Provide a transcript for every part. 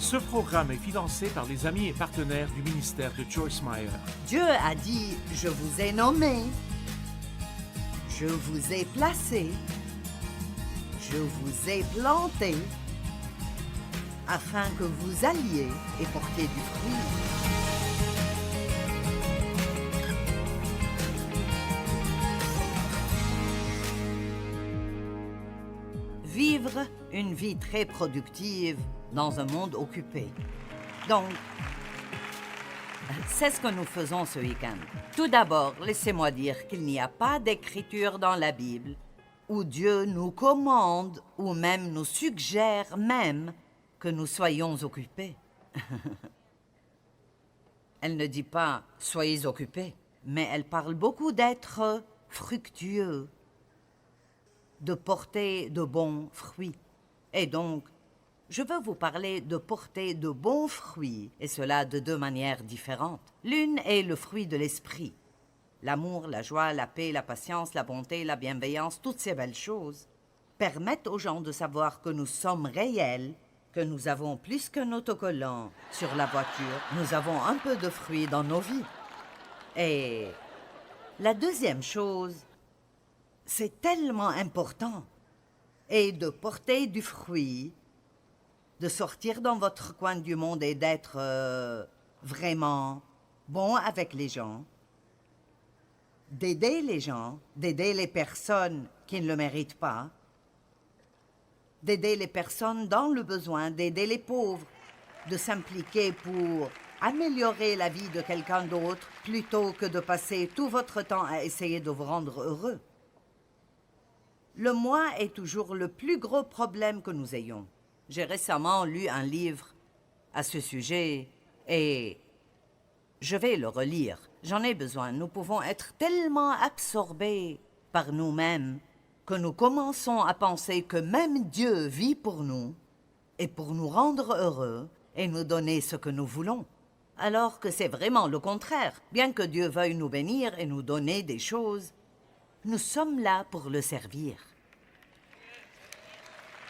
Ce programme est financé par les amis et partenaires du ministère de Joyce Meyer. Dieu a dit, je vous ai nommé, je vous ai placé, je vous ai planté, afin que vous alliez et portiez du fruit. Vivre une vie très productive dans un monde occupé. Donc, c'est ce que nous faisons ce week-end. Tout d'abord, laissez-moi dire qu'il n'y a pas d'écriture dans la Bible où Dieu nous commande ou même nous suggère même que nous soyons occupés. Elle ne dit pas « soyez occupés », mais elle parle beaucoup d'être fructueux, de porter de bons fruits. Et donc, je veux vous parler de porter de bons fruits, et cela de deux manières différentes. L'une est le fruit de l'esprit. L'amour, la joie, la paix, la patience, la bonté, la bienveillance, toutes ces belles choses permettent aux gens de savoir que nous sommes réels, que nous avons plus qu'un autocollant sur la voiture, nous avons un peu de fruits dans nos vies. Et la deuxième chose, c'est tellement important, et de porter du fruit, de sortir dans votre coin du monde et d'être vraiment bon avec les gens, d'aider les gens, d'aider les personnes qui ne le méritent pas, d'aider les personnes dans le besoin, d'aider les pauvres, de s'impliquer pour améliorer la vie de quelqu'un d'autre plutôt que de passer tout votre temps à essayer de vous rendre heureux. Le moi est toujours le plus gros problème que nous ayons. J'ai récemment lu un livre à ce sujet et je vais le relire. J'en ai besoin. Nous pouvons être tellement absorbés par nous-mêmes que nous commençons à penser que même Dieu vit pour nous et pour nous rendre heureux et nous donner ce que nous voulons. Alors que c'est vraiment le contraire. Bien que Dieu veuille nous bénir et nous donner des choses, nous sommes là pour le servir.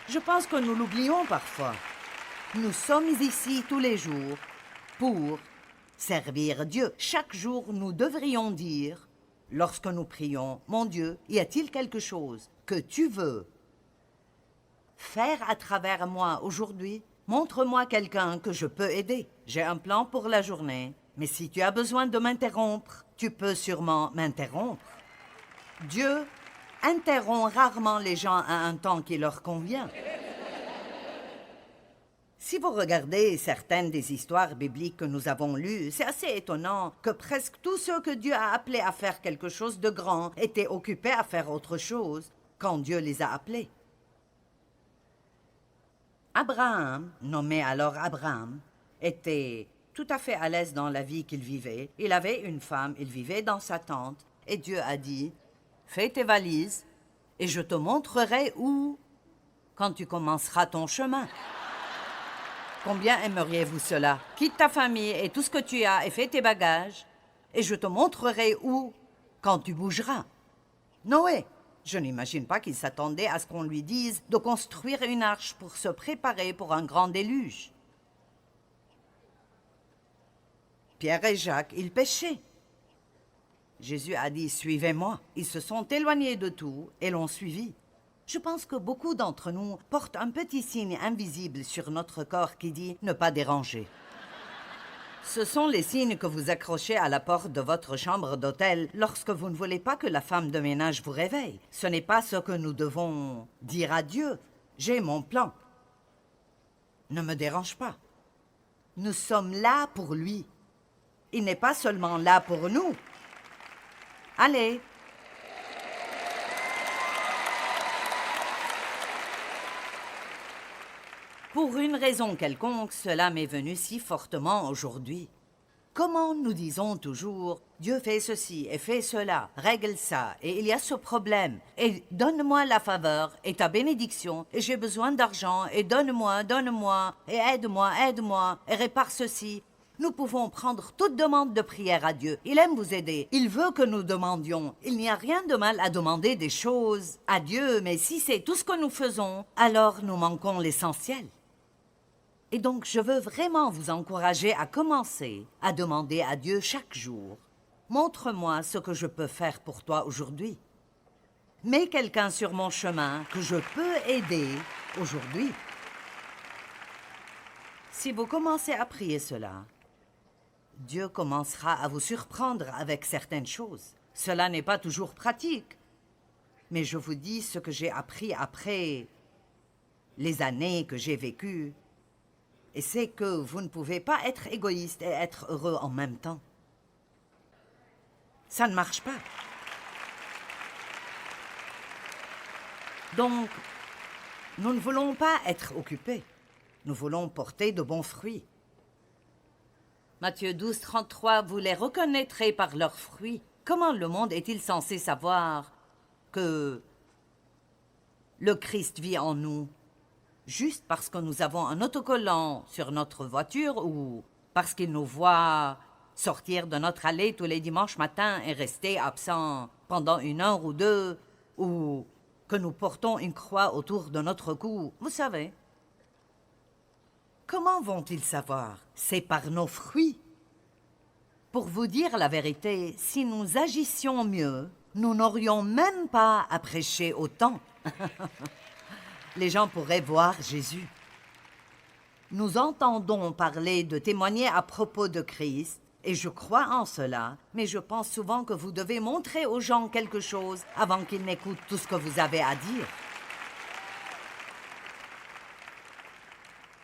Je pense que nous l'oublions parfois. Nous sommes ici tous les jours pour servir Dieu. Chaque jour, nous devrions dire, lorsque nous prions, « Mon Dieu, y a-t-il quelque chose que tu veux faire à travers moi aujourd'hui? Montre-moi quelqu'un que je peux aider. J'ai un plan pour la journée, mais si tu as besoin de m'interrompre, tu peux sûrement m'interrompre. » Dieu interrompt rarement les gens à un temps qui leur convient. Si vous regardez certaines des histoires bibliques que nous avons lues, c'est assez étonnant que presque tous ceux que Dieu a appelés à faire quelque chose de grand étaient occupés à faire autre chose quand Dieu les a appelés. Abraham, nommé alors Abraham, était tout à fait à l'aise dans la vie qu'il vivait. Il avait une femme, il vivait dans sa tente, et Dieu a dit « Fais tes valises et je te montrerai où quand tu commenceras ton chemin. » Combien aimeriez-vous cela? Quitte ta famille et tout ce que tu as et fais tes bagages, et je te montrerai où quand tu bougeras. Noé, je n'imagine pas qu'il s'attendait à ce qu'on lui dise de construire une arche pour se préparer pour un grand déluge. Pierre et Jacques, ils pêchaient. Jésus a dit « Suivez-moi ». Ils se sont éloignés de tout et l'ont suivi. Je pense que beaucoup d'entre nous portent un petit signe invisible sur notre corps qui dit « ne pas déranger ». Ce sont les signes que vous accrochez à la porte de votre chambre d'hôtel lorsque vous ne voulez pas que la femme de ménage vous réveille. Ce n'est pas ce que nous devons dire à Dieu. J'ai mon plan. Ne me dérange pas. Nous sommes là pour lui. Il n'est pas seulement là pour nous. Allez. Pour une raison quelconque, cela m'est venu si fortement aujourd'hui. Comment nous disons toujours « Dieu fait ceci et fait cela, règle ça, et il y a ce problème, et donne-moi la faveur et ta bénédiction, et j'ai besoin d'argent, et donne-moi, et aide-moi, et répare ceci. » Nous pouvons prendre toute demande de prière à Dieu. Il aime vous aider. Il veut que nous demandions. Il n'y a rien de mal à demander des choses à Dieu, mais si c'est tout ce que nous faisons, alors nous manquons l'essentiel. Et donc, je veux vraiment vous encourager à commencer à demander à Dieu chaque jour, « Montre-moi ce que je peux faire pour toi aujourd'hui. Mets quelqu'un sur mon chemin que je peux aider aujourd'hui. » Si vous commencez à prier cela, Dieu commencera à vous surprendre avec certaines choses. Cela n'est pas toujours pratique, mais je vous dis ce que j'ai appris après les années que j'ai vécues. Et c'est que vous ne pouvez pas être égoïste et être heureux en même temps. Ça ne marche pas. Donc, nous ne voulons pas être occupés. Nous voulons porter de bons fruits. Matthieu 12, 33, vous les reconnaîtrez par leurs fruits. Comment le monde est-il censé savoir que le Christ vit en nous? Juste parce que nous avons un autocollant sur notre voiture ou parce qu'il nous voit sortir de notre allée tous les dimanches matins et rester absent pendant 1 heure ou 2, ou que nous portons une croix autour de notre cou, vous savez. Comment vont-ils savoir? C'est par nos fruits. Pour vous dire la vérité, si nous agissions mieux, nous n'aurions même pas à prêcher autant. Les gens pourraient voir Jésus. Nous entendons parler de témoigner à propos de Christ, et je crois en cela, mais je pense souvent que vous devez montrer aux gens quelque chose avant qu'ils n'écoutent tout ce que vous avez à dire.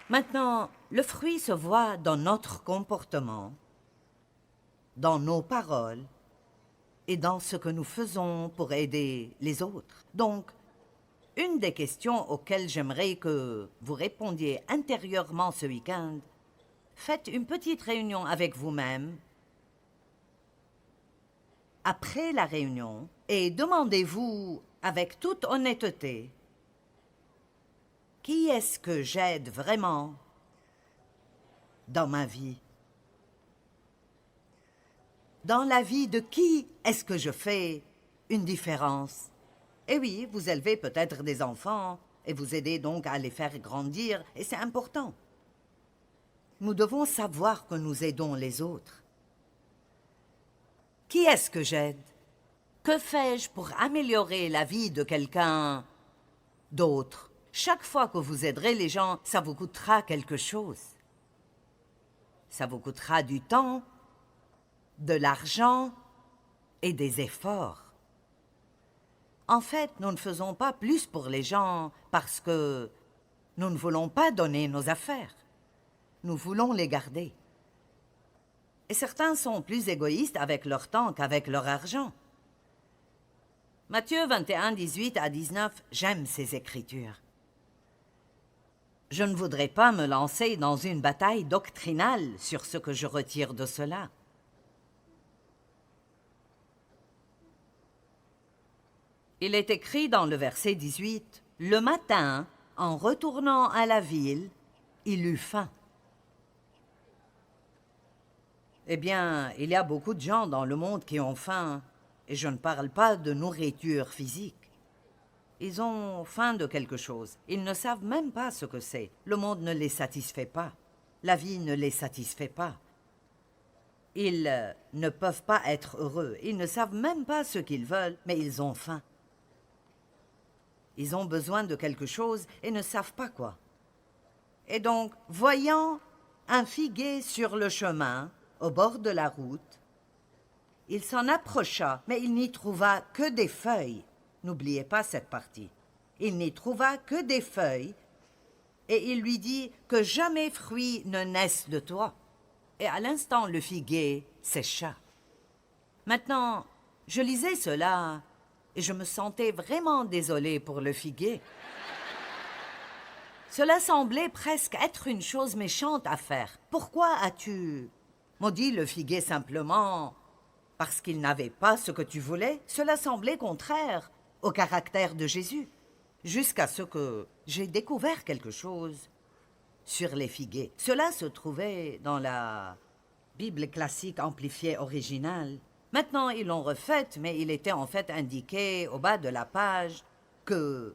Maintenant, le fruit se voit dans notre comportement, dans nos paroles et dans ce que nous faisons pour aider les autres. Donc, une des questions auxquelles j'aimerais que vous répondiez intérieurement ce week-end, faites une petite réunion avec vous-même après la réunion et demandez-vous avec toute honnêteté, qui est-ce que j'aide vraiment dans ma vie? Dans la vie de qui est-ce que je fais une différence? Et oui, vous élevez peut-être des enfants et vous aidez donc à les faire grandir, et c'est important. Nous devons savoir que nous aidons les autres. Qui est-ce que j'aide? Que fais-je pour améliorer la vie de quelqu'un d'autre? Chaque fois que vous aiderez les gens, ça vous coûtera quelque chose. Ça vous coûtera du temps, de l'argent et des efforts. En fait, nous ne faisons pas plus pour les gens parce que nous ne voulons pas donner nos affaires. Nous voulons les garder. Et certains sont plus égoïstes avec leur temps qu'avec leur argent. Matthieu 21, 18 à 19, j'aime ces écritures. Je ne voudrais pas me lancer dans une bataille doctrinale sur ce que je retire de cela. Il est écrit dans le verset 18, « Le matin, en retournant à la ville, il eut faim. » Eh bien, il y a beaucoup de gens dans le monde qui ont faim, et je ne parle pas de nourriture physique. Ils ont faim de quelque chose. Ils ne savent même pas ce que c'est. Le monde ne les satisfait pas. La vie ne les satisfait pas. Ils ne peuvent pas être heureux. Ils ne savent même pas ce qu'ils veulent, mais ils ont faim. Ils ont besoin de quelque chose et ne savent pas quoi. Et donc, voyant un figuier sur le chemin, au bord de la route, il s'en approcha, mais il n'y trouva que des feuilles. N'oubliez pas cette partie. Il n'y trouva que des feuilles, et il lui dit que jamais fruit ne naisse de toi. Et à l'instant, le figuier sécha. Maintenant, je lisais cela, et je me sentais vraiment désolée pour le figuier. Cela semblait presque être une chose méchante à faire. Pourquoi as-tu maudit le figuier simplement parce qu'il n'avait pas ce que tu voulais? Cela semblait contraire au caractère de Jésus, jusqu'à ce que j'ai découvert quelque chose sur les figuiers. Cela se trouvait dans la Bible classique amplifiée originale. Maintenant, ils l'ont refaite, mais il était en fait indiqué au bas de la page que,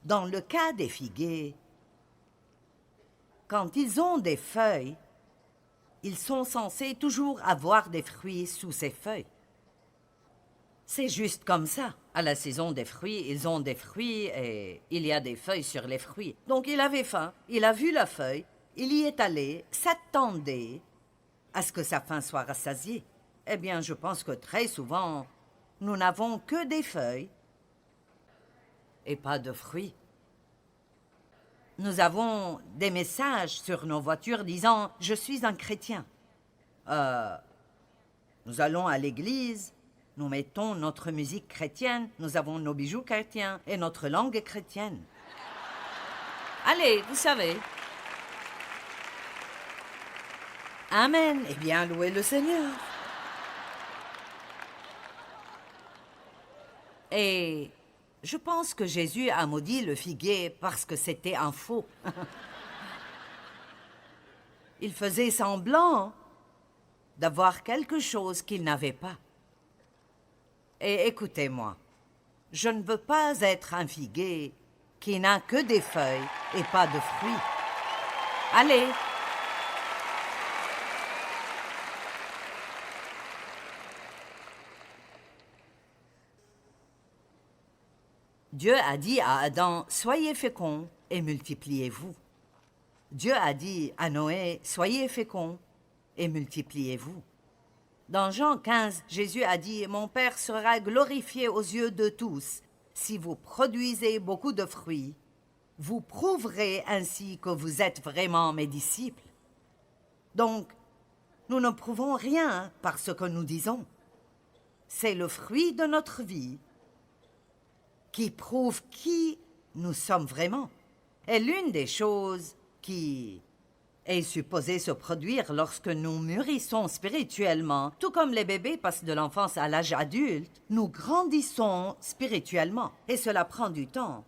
dans le cas des figuiers, quand ils ont des feuilles, ils sont censés toujours avoir des fruits sous ces feuilles. C'est juste comme ça. À la saison des fruits, ils ont des fruits et il y a des feuilles sur les fruits. Donc il avait faim, il a vu la feuille, il y est allé, s'attendait à ce que sa faim soit rassasiée. Eh bien, je pense que très souvent, nous n'avons que des feuilles et pas de fruits. Nous avons des messages sur nos voitures disant « Je suis un chrétien ». Nous allons à l'église, nous mettons notre musique chrétienne, nous avons nos bijoux chrétiens et notre langue est chrétienne. Allez, vous savez. Amen. Eh bien, louez le Seigneur. Et je pense que Jésus a maudit le figuier parce que c'était un faux. Il faisait semblant d'avoir quelque chose qu'il n'avait pas. Et écoutez-moi, je ne veux pas être un figuier qui n'a que des feuilles et pas de fruits. Allez! Dieu a dit à Adam, « Soyez féconds et multipliez-vous. » Dieu a dit à Noé, « Soyez féconds et multipliez-vous. » Dans Jean 15, Jésus a dit, « Mon Père sera glorifié aux yeux de tous. Si vous produisez beaucoup de fruits, vous prouverez ainsi que vous êtes vraiment mes disciples. » Donc, nous ne prouvons rien par ce que nous disons. C'est le fruit de notre vie qui prouve qui nous sommes vraiment. Et l'une des choses qui est supposée se produire lorsque nous mûrissons spirituellement, tout comme les bébés passent de l'enfance à l'âge adulte, nous grandissons spirituellement. Et cela prend du temps,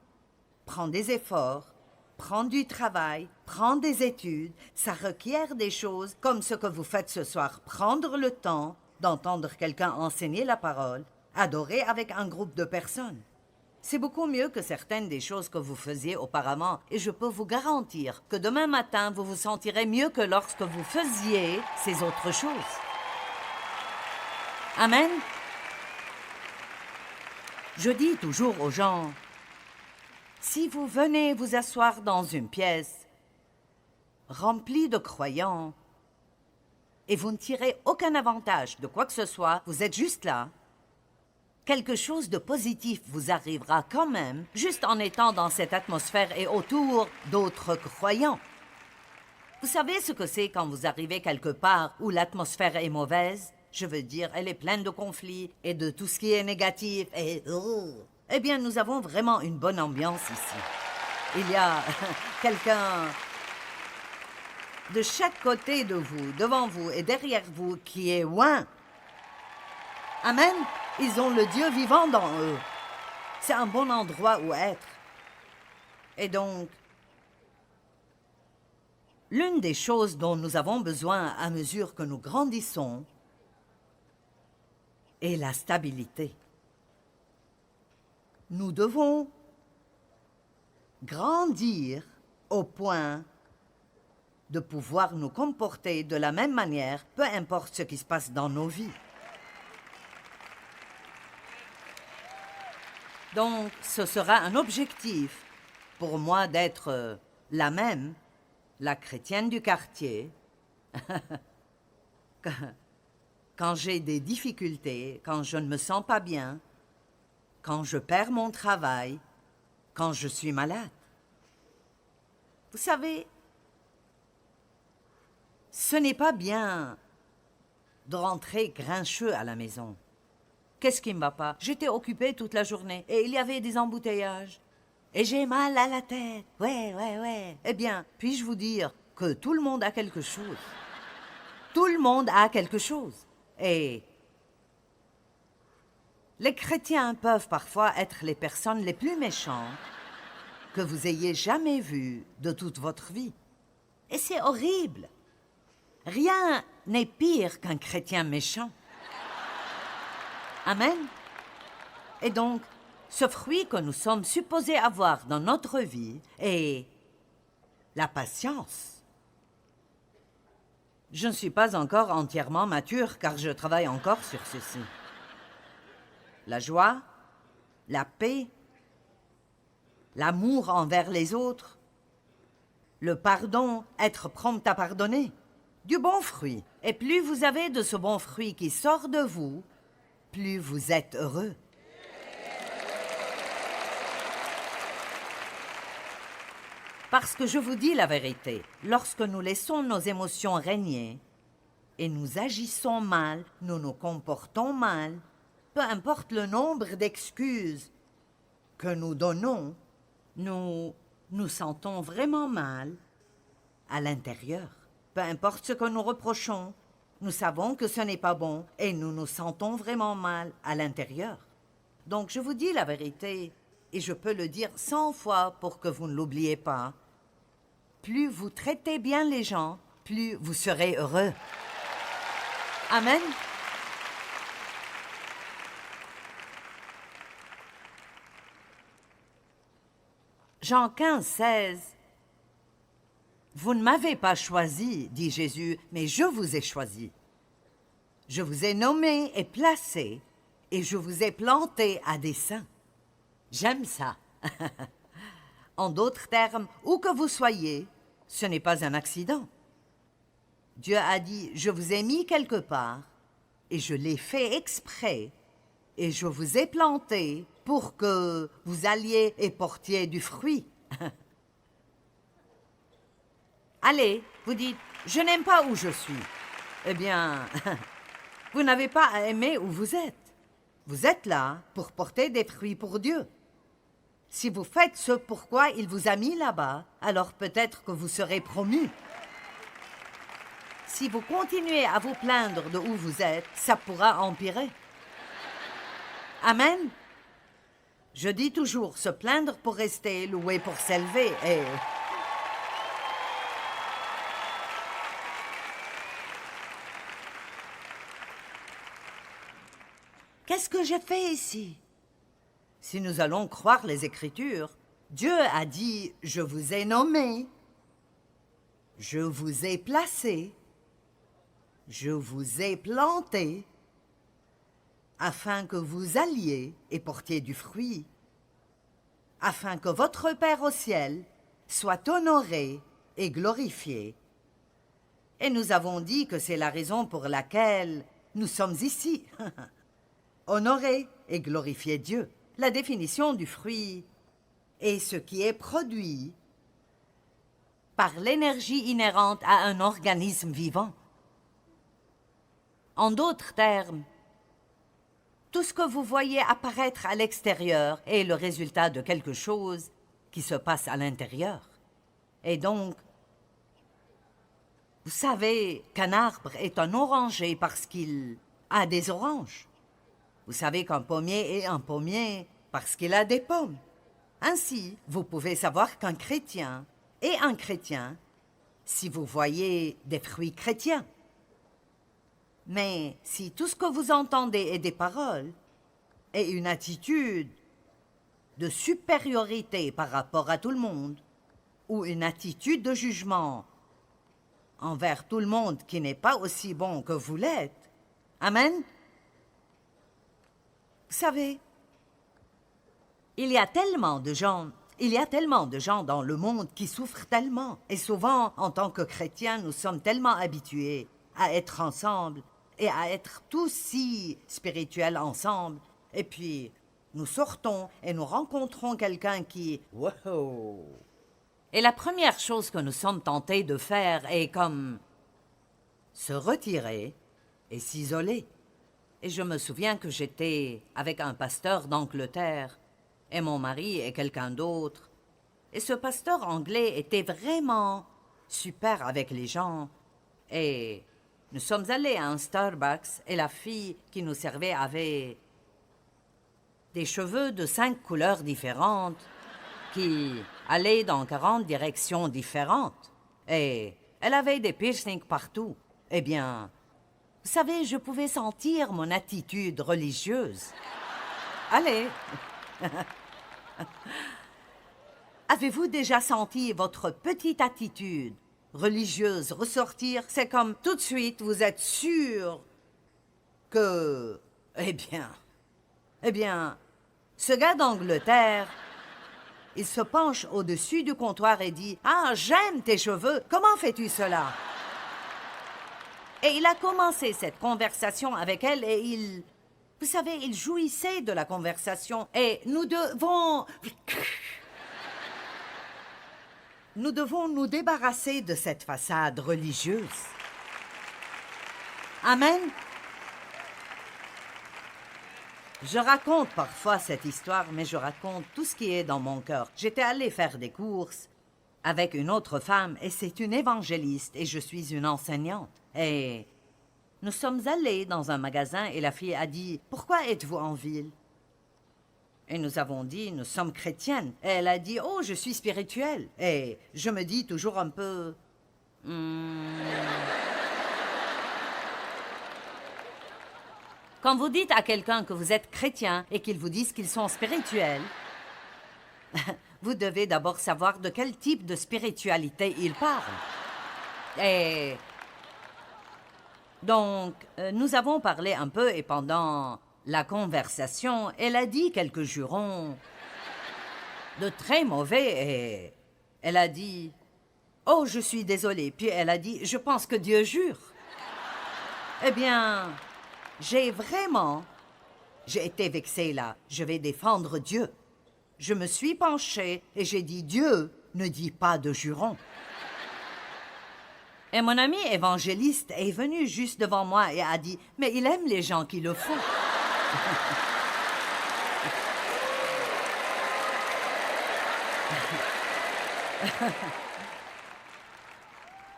prend des efforts, prend du travail, prend des études. Ça requiert des choses comme ce que vous faites ce soir. Prendre le temps d'entendre quelqu'un enseigner la parole, adorer avec un groupe de personnes. C'est beaucoup mieux que certaines des choses que vous faisiez auparavant et je peux vous garantir que demain matin, vous vous sentirez mieux que lorsque vous faisiez ces autres choses. Amen. Je dis toujours aux gens, si vous venez vous asseoir dans une pièce remplie de croyants et vous ne tirez aucun avantage de quoi que ce soit, vous êtes juste là, quelque chose de positif vous arrivera quand même, juste en étant dans cette atmosphère et autour d'autres croyants. Vous savez ce que c'est quand vous arrivez quelque part où l'atmosphère est mauvaise? Je veux dire, elle est pleine de conflits et de tout ce qui est négatif et... Eh bien, nous avons vraiment une bonne ambiance ici. Il y a quelqu'un de chaque côté de vous, devant vous et derrière vous qui est loin. Amen. Ils ont le Dieu vivant dans eux. C'est un bon endroit où être. Et donc, l'une des choses dont nous avons besoin à mesure que nous grandissons est la stabilité. Nous devons grandir au point de pouvoir nous comporter de la même manière, peu importe ce qui se passe dans nos vies. Donc, ce sera un objectif pour moi d'être la même, la chrétienne du quartier. Quand j'ai des difficultés, quand je ne me sens pas bien, quand je perds mon travail, quand je suis malade. Vous savez, ce n'est pas bien de rentrer grincheux à la maison. Qu'est-ce qui ne va pas? J'étais occupée toute la journée et il y avait des embouteillages. Et j'ai mal à la tête. Ouais. Eh bien, puis-je vous dire que tout le monde a quelque chose? Tout le monde a quelque chose. Et les chrétiens peuvent parfois être les personnes les plus méchantes que vous ayez jamais vues de toute votre vie. Et c'est horrible. Rien n'est pire qu'un chrétien méchant. Amen. Et donc, ce fruit que nous sommes supposés avoir dans notre vie est la patience. Je ne suis pas encore entièrement mature car je travaille encore sur ceci. La joie, la paix, l'amour envers les autres, le pardon, être prompt à pardonner, du bon fruit. Et plus vous avez de ce bon fruit qui sort de vous, plus vous êtes heureux. Parce que je vous dis la vérité, lorsque nous laissons nos émotions régner et nous agissons mal, nous nous comportons mal, peu importe le nombre d'excuses que nous donnons, nous nous sentons vraiment mal à l'intérieur. Peu importe ce que nous reprochons, nous savons que ce n'est pas bon et nous nous sentons vraiment mal à l'intérieur. Donc je vous dis la vérité, et je peux le dire 100 fois pour que vous ne l'oubliez pas. Plus vous traitez bien les gens, plus vous serez heureux. Amen. Jean 15, 16. Vous ne m'avez pas choisi, dit Jésus, mais je vous ai choisi. Je vous ai nommé et placé, et je vous ai planté à dessein. J'aime ça. En d'autres termes, où que vous soyez, ce n'est pas un accident. Dieu a dit, je vous ai mis quelque part, et je l'ai fait exprès, et je vous ai planté pour que vous alliez et portiez du fruit. Allez, vous dites, je n'aime pas où je suis. Eh bien, vous n'avez pas à aimer où vous êtes. Vous êtes là pour porter des fruits pour Dieu. Si vous faites ce pourquoi il vous a mis là-bas, alors peut-être que vous serez promu. Si vous continuez à vous plaindre de où vous êtes, ça pourra empirer. Amen. Je dis toujours, se plaindre pour rester, louer pour s'élever, et... Qu'est-ce que j'ai fait ici? Si nous allons croire les Écritures, Dieu a dit, je vous ai nommé, je vous ai placé, je vous ai planté, afin que vous alliez et portiez du fruit, afin que votre Père au ciel soit honoré et glorifié. Et nous avons dit que c'est la raison pour laquelle nous sommes ici. Honorer et glorifier Dieu. La définition du fruit est ce qui est produit par l'énergie inhérente à un organisme vivant. En d'autres termes, tout ce que vous voyez apparaître à l'extérieur est le résultat de quelque chose qui se passe à l'intérieur. Et donc, vous savez qu'un arbre est un oranger parce qu'il a des oranges. Vous savez qu'un pommier est un pommier parce qu'il a des pommes. Ainsi, vous pouvez savoir qu'un chrétien est un chrétien si vous voyez des fruits chrétiens. Mais si tout ce que vous entendez est des paroles et une attitude de supériorité par rapport à tout le monde, ou une attitude de jugement envers tout le monde qui n'est pas aussi bon que vous l'êtes, amen. Vous savez, il y a tellement de gens dans le monde qui souffrent tellement. Et souvent, en tant que chrétiens, nous sommes tellement habitués à être ensemble et à être tous si spirituels ensemble. Et puis, nous sortons et nous rencontrons quelqu'un qui... Wow! Et la première chose que nous sommes tentés de faire est comme se retirer et s'isoler. Et je me souviens que j'étais avec un pasteur d'Angleterre, et mon mari et quelqu'un d'autre. Et ce pasteur anglais était vraiment super avec les gens. Et nous sommes allés à un Starbucks, et la fille qui nous servait avait des cheveux de 5 couleurs différentes qui allaient dans 40 directions différentes. Et elle avait des piercings partout. Eh bien... Vous savez, je pouvais sentir mon attitude religieuse. Allez. Avez-vous déjà senti votre petite attitude religieuse ressortir, c'est comme tout de suite vous êtes sûr que... Eh bien, ce gars d'Angleterre, il se penche au-dessus du comptoir et dit « Ah, j'aime tes cheveux, comment fais-tu cela ?» Et il a commencé cette conversation avec elle et il... Vous savez, il jouissait de la conversation et nous devons nous débarrasser de cette façade religieuse. Amen. Je raconte parfois cette histoire, mais je raconte tout ce qui est dans mon cœur. J'étais allée faire des courses avec une autre femme et c'est une évangéliste et je suis une enseignante. Et nous sommes allés dans un magasin et la fille a dit « Pourquoi êtes-vous en ville ?» Et nous avons dit « Nous sommes chrétiennes. » Et elle a dit « Oh, je suis spirituelle. » Et je me dis toujours un peu... Quand vous dites à quelqu'un que vous êtes chrétien et qu'ils vous disent qu'ils sont spirituels, vous devez d'abord savoir de quel type de spiritualité ils parlent. Et donc, nous avons parlé un peu et pendant la conversation, elle a dit quelques jurons de très mauvais et elle a dit « Oh, je suis désolée. » Puis elle a dit « Je pense que Dieu jure. » Eh bien... J'ai été vexée là. Je vais défendre Dieu. Je me suis penchée et j'ai dit, Dieu ne dit pas de jurons. Et mon ami évangéliste est venu juste devant moi et a dit, mais il aime les gens qui le font.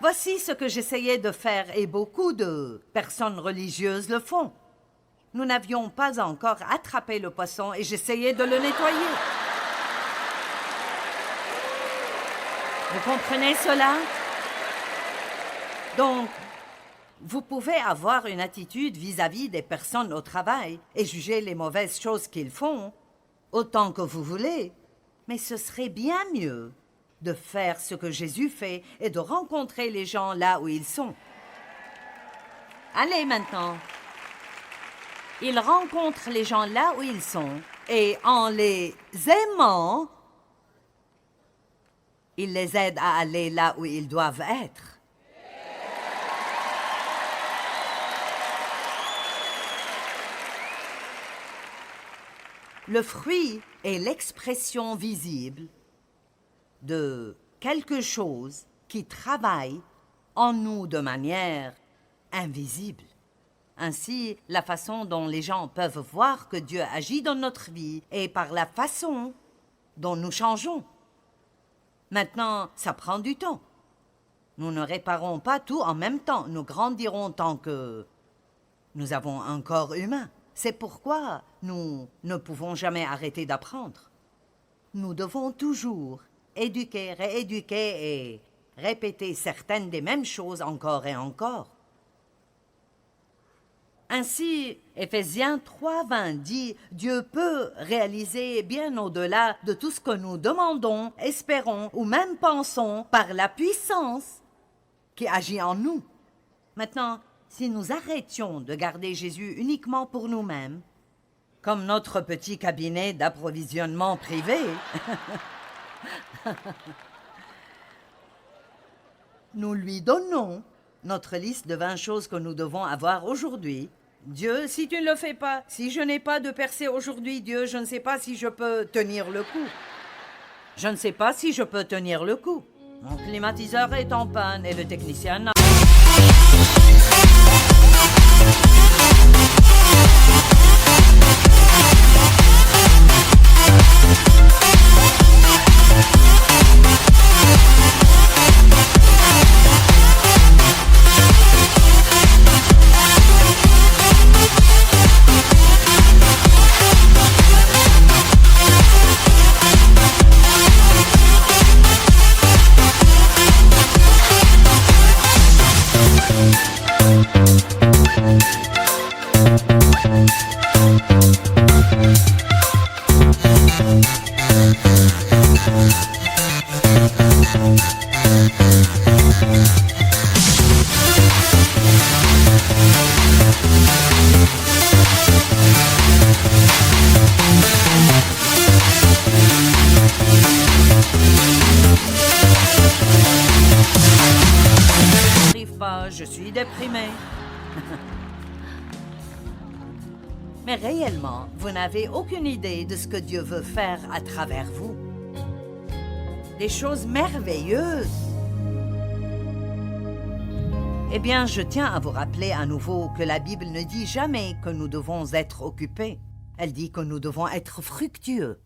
Voici ce que j'essayais de faire et beaucoup de personnes religieuses le font. Nous n'avions pas encore attrapé le poisson et j'essayais de le nettoyer. Vous comprenez cela? Donc, vous pouvez avoir une attitude vis-à-vis des personnes au travail et juger les mauvaises choses qu'ils font autant que vous voulez, mais ce serait bien mieux de faire ce que Jésus fait et de rencontrer les gens là où ils sont. Allez maintenant. Il rencontre les gens là où ils sont et en les aimant, il les aide à aller là où ils doivent être. Le fruit est l'expression visible de quelque chose qui travaille en nous de manière invisible. Ainsi, la façon dont les gens peuvent voir que Dieu agit dans notre vie est par la façon dont nous changeons. Maintenant, ça prend du temps. Nous ne réparons pas tout en même temps. Nous grandirons tant que nous avons un corps humain. C'est pourquoi nous ne pouvons jamais arrêter d'apprendre. Nous devons toujours éduquer, rééduquer et répéter certaines des mêmes choses encore et encore. Ainsi, Éphésiens 3:20 dit « Dieu peut réaliser bien au-delà de tout ce que nous demandons, espérons ou même pensons par la puissance qui agit en nous. » Maintenant, si nous arrêtions de garder Jésus uniquement pour nous-mêmes, comme notre petit cabinet d'approvisionnement privé, nous lui donnons notre liste de 20 choses que nous devons avoir aujourd'hui. Dieu, si tu ne le fais pas, si je n'ai pas de percée aujourd'hui, Dieu, je ne sais pas si je peux tenir le coup. Je ne sais pas si je peux tenir le coup. Mon climatiseur est en panne et le technicien n'a... N'arrive pas, je suis déprimée. Mais réellement, vous n'avez aucune idée de ce que Dieu veut faire à travers vous. Des choses merveilleuses. Eh bien, je tiens à vous rappeler à nouveau que la Bible ne dit jamais que nous devons être occupés. Elle dit que nous devons être fructueux.